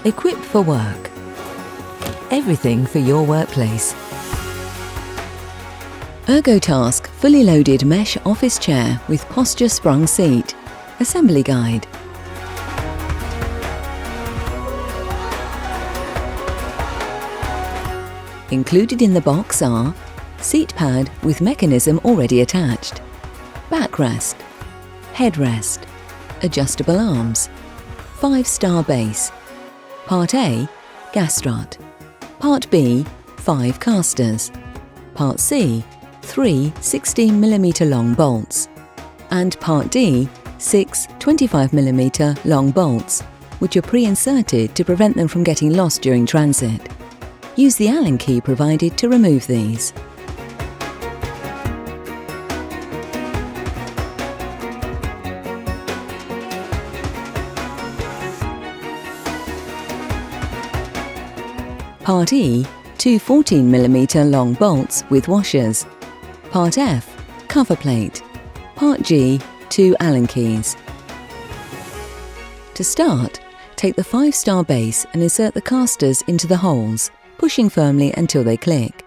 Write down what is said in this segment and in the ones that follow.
Equipped for work. Everything for your workplace. Ergo-Task fully loaded mesh office chair with Posture Sprung Seat. Assembly guide. Included in the box are seat pad with mechanism already attached, backrest, headrest, adjustable arms, 5-star base, Part A, gas strut, Part B, 5 casters, Part C, 3 16mm long bolts, and Part D, 6 25mm long bolts, which are pre-inserted to prevent them from getting lost during transit. Use the Allen key provided to remove these. Part E, 2 14mm long bolts with washers. Part F, cover plate. Part G, 2 Allen keys. To start, take the 5-star base and insert the casters into the holes, pushing firmly until they click.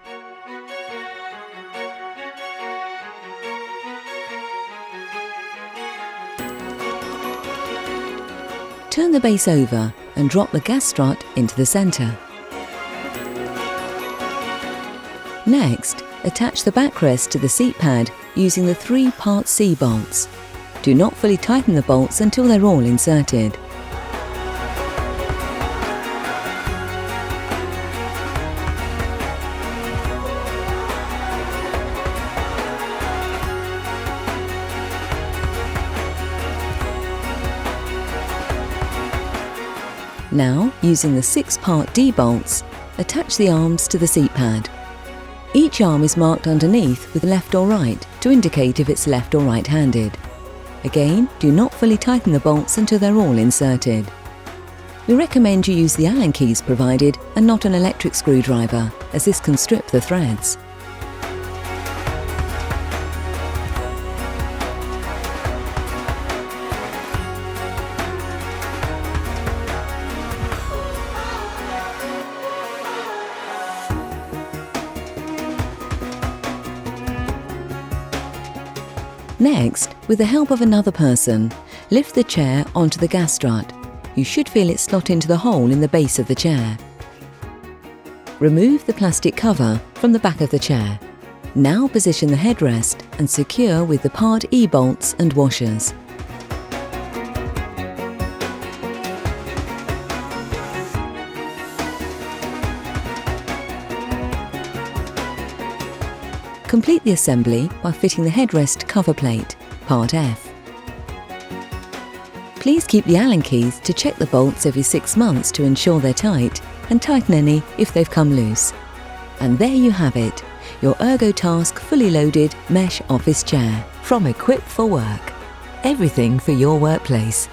Turn the base over and drop the gas strut into the centre. Next, attach the backrest to the seat pad using the 3 Part C bolts. Do not fully tighten the bolts until they're all inserted. Now, using the 6 Part D bolts, attach the arms to the seat pad. Each arm is marked underneath with left or right to indicate if it's left or right-handed. Again, do not fully tighten the bolts until they're all inserted. We recommend you use the Allen keys provided and not an electric screwdriver, as this can strip the threads. Next, with the help of another person, lift the chair onto the gas strut. You should feel it slot into the hole in the base of the chair. Remove the plastic cover from the back of the chair. Now position the headrest and secure with the Part E bolts and washers. Complete the assembly by fitting the headrest cover plate, Part F. Please keep the Allen keys to check the bolts every 6 months to ensure they're tight, and tighten any if they've come loose. And there you have it, your Ergo-Task fully loaded mesh office chair from Equipped for Work. Everything for your workplace.